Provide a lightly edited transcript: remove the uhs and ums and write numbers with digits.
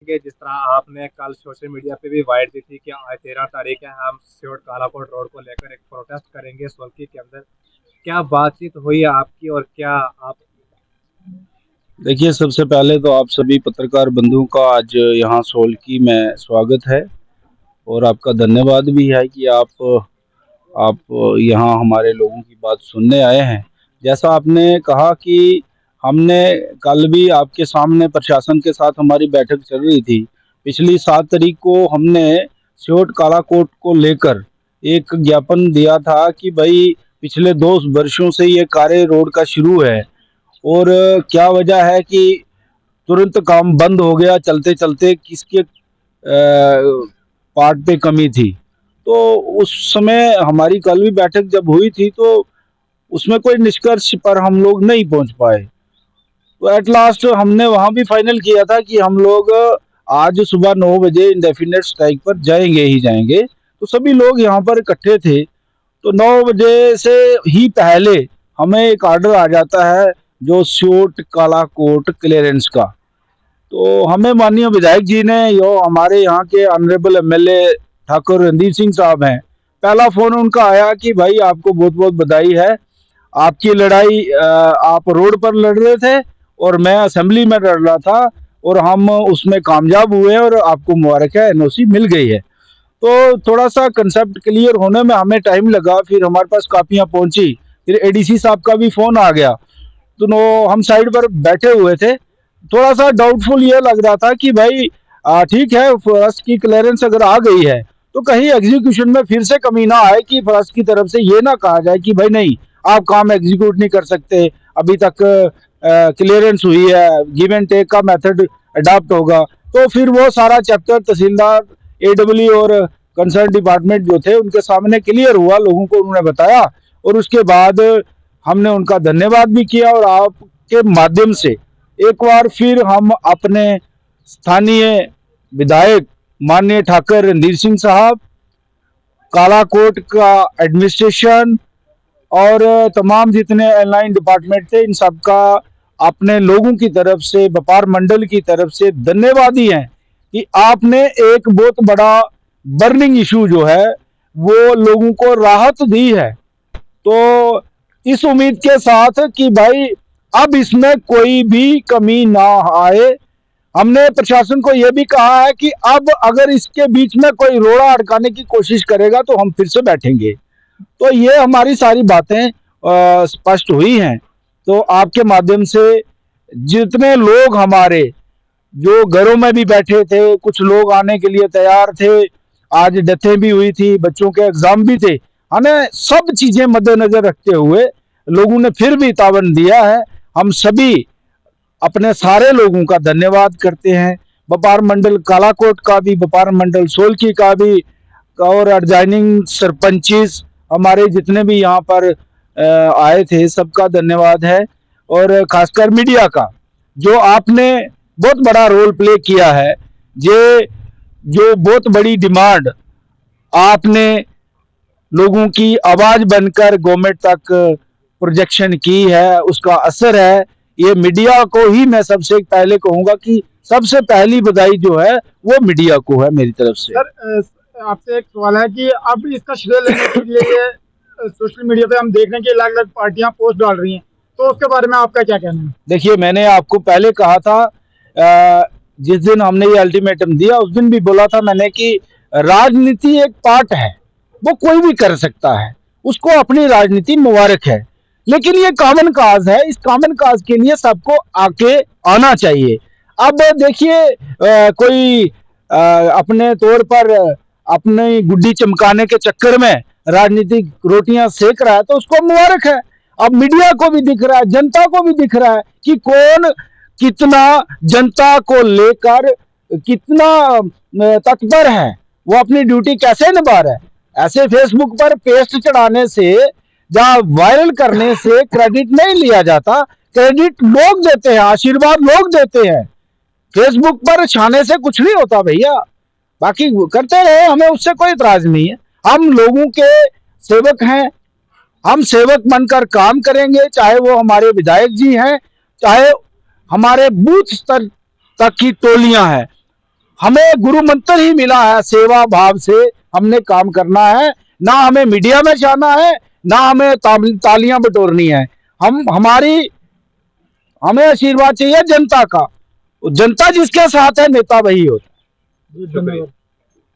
कि जिस तरह आपने कल सोशल मीडिया पे भी वाइड दी थी कि आज 13 तारीख है, हम सियोट कालाकोट रोड को लेकर एक प्रोटेस्ट करेंगे सोलकी के अंदर। क्या बातचीत हुई है आपकी और क्या आप। देखिए, सबसे पहले तो आप सभी पत्रकार बंधुओं का आज यहाँ सोलकी में स्वागत है और आपका धन्यवाद भी है कि आप यहाँ हमारे लोगों की बात सुनने आए हैं। जैसा आपने कहा कि हमने कल भी आपके सामने प्रशासन के साथ हमारी बैठक चल रही थी। पिछली 7 तारीख को हमने सियोट कालाकोट को लेकर एक ज्ञापन दिया था कि भाई पिछले 2 वर्षों से ये कार्य रोड का शुरू है और क्या वजह है कि तुरंत काम बंद हो गया चलते चलते, किसके पार्ट पे कमी थी। तो उस समय हमारी कल भी बैठक जब हुई थी तो उसमें कोई निष्कर्ष पर हम लोग नहीं पहुंच पाए। तो एट लास्ट हमने वहां भी फाइनल किया था कि हम लोग आज सुबह 9 बजे इंडेफिनेट स्ट्राइक पर जाएंगे ही जाएंगे। तो सभी लोग यहाँ पर इकट्ठे थे। तो 9 बजे से ही पहले हमें एक ऑर्डर आ जाता है जो सियोट कालाकोट क्लियरेंस का। तो हमें माननीय विधायक जी ने, जो हमारे यहाँ के ऑनरेबल एमएलए ठाकुर रणदीप सिंह साहब हैं, पहला फोन उनका आया कि भाई आपको बहुत बहुत बधाई है, आपकी लड़ाई आप रोड पर लड़ रहे थे और मैं असेंबली में लड़ रहा था और हम उसमें कामयाब हुए और आपको मुबारक है, एनओसी मिल गई है। तो थोड़ा सा कंसेप्ट क्लियर होने में हमें टाइम लगा, फिर हमारे पास कापियां पहुंची, फिर एडीसी साहब का भी फोन आ गया। तो हम साइड पर बैठे हुए थे। थोड़ा सा डाउटफुल ये लग रहा था कि भाई ठीक है, फर्स्ट की क्लियरेंस अगर आ गई है तो कहीं एग्जीक्यूशन में फिर से कमी ना आए कि फर्स्ट की तरफ से ये ना कहा जाए कि भाई नहीं, आप काम एग्जीक्यूट नहीं कर सकते, अभी तक क्लियरेंस हुई है, गिव एंड टेक का मेथड अडॉप्ट होगा। तो फिर वो सारा चैप्टर तहसीलदार, एडब्ल्यू और कंसर्न डिपार्टमेंट जो थे उनके सामने क्लियर हुआ, लोगों को उन्होंने बताया और उसके बाद हमने उनका धन्यवाद भी किया। और आपके माध्यम से एक बार फिर हम अपने स्थानीय विधायक माननीय ठाकुर रणधीर सिंह साहब, कालाकोट का एडमिनिस्ट्रेशन और तमाम जितने ऑनलाइन डिपार्टमेंट थे, इन सब का अपने लोगों की तरफ से, व्यापार मंडल की तरफ से धन्यवादी हैं कि आपने एक बहुत बड़ा बर्निंग इशू जो है वो लोगों को राहत दी है। तो इस उम्मीद के साथ कि भाई अब इसमें कोई भी कमी ना आए, हमने प्रशासन को यह भी कहा है कि अब अगर इसके बीच में कोई रोड़ा अटकाने की कोशिश करेगा तो हम फिर से बैठेंगे। तो ये हमारी सारी बातें स्पष्ट हुई हैं। तो आपके माध्यम से जितने लोग हमारे जो घरों में भी बैठे थे, कुछ लोग आने के लिए तैयार थे, आज डेथें भी हुई थी, बच्चों के एग्जाम भी थे, हमें सब चीजें मद्देनजर रखते हुए लोगों ने फिर भी तावन दिया है। हम सभी अपने सारे लोगों का धन्यवाद करते हैं, व्यापार मंडल कालाकोट का भी, व्यापार मंडल सोलकी का भी, और एडजाइनिंग सरपंचिस हमारे जितने भी यहाँ पर आए थे, सबका धन्यवाद है। और खासकर मीडिया का, जो आपने बहुत बड़ा रोल प्ले किया है। ये जो बहुत बड़ी डिमांड आपने लोगों की आवाज बनकर गवर्नमेंट तक प्रोजेक्शन की है, उसका असर है। ये मीडिया को ही मैं सबसे पहले कहूंगा कि सबसे पहली बधाई जो है वो मीडिया को है मेरी तरफ से। सर, आपसे एक सवाल है कि अब इसका श्रेय लेने के लिए सोशल मीडिया पे हम देख रहे हैं कि अलग अलग पार्टियां पोस्ट डाल रही हैं, तो उसके बारे में आपका क्या कहना है? देखिए, मैंने आपको पहले कहा था, जिस दिन हमने ये अल्टीमेटम दिया उस दिन भी बोला था मैंने कि राजनीति एक पार्ट है, वो कोई भी कर सकता है, उसको अपनी राजनीति मुबारक है, लेकिन ये कॉमन काज है, इस कॉमन काज के लिए सबको आके आना चाहिए। अब देखिए, कोई अपने तौर पर अपनी गुड्डी चमकाने के चक्कर में राजनीतिक रोटियां सेक रहा है तो उसको मुबारक है। अब मीडिया को भी दिख रहा है, जनता को भी दिख रहा है कि कौन कितना जनता को लेकर कितना तत्पर है, वो अपनी ड्यूटी कैसे निभा रहा है। ऐसे फेसबुक पर पेस्ट चढ़ाने से, जहां वायरल करने से क्रेडिट नहीं लिया जाता, क्रेडिट लोग देते हैं, आशीर्वाद लोग देते हैं। फेसबुक पर छाने से कुछ नहीं होता भैया, बाकी करते रहे, हमें उससे कोई इतराज नहीं है। हम लोगों के सेवक हैं, हम सेवक बनकर काम करेंगे, चाहे वो हमारे विधायक जी हैं, चाहे हमारे बूथ स्तर तक की टोलियां हैं। हमें गुरु मंत्र ही मिला है, सेवा भाव से हमने काम करना है, ना हमें मीडिया में जाना है, ना हमें तालियां बटोरनी है। हमें आशीर्वाद चाहिए जनता का, जनता जिसके साथ है नेता वही होता है। धन्यवाद।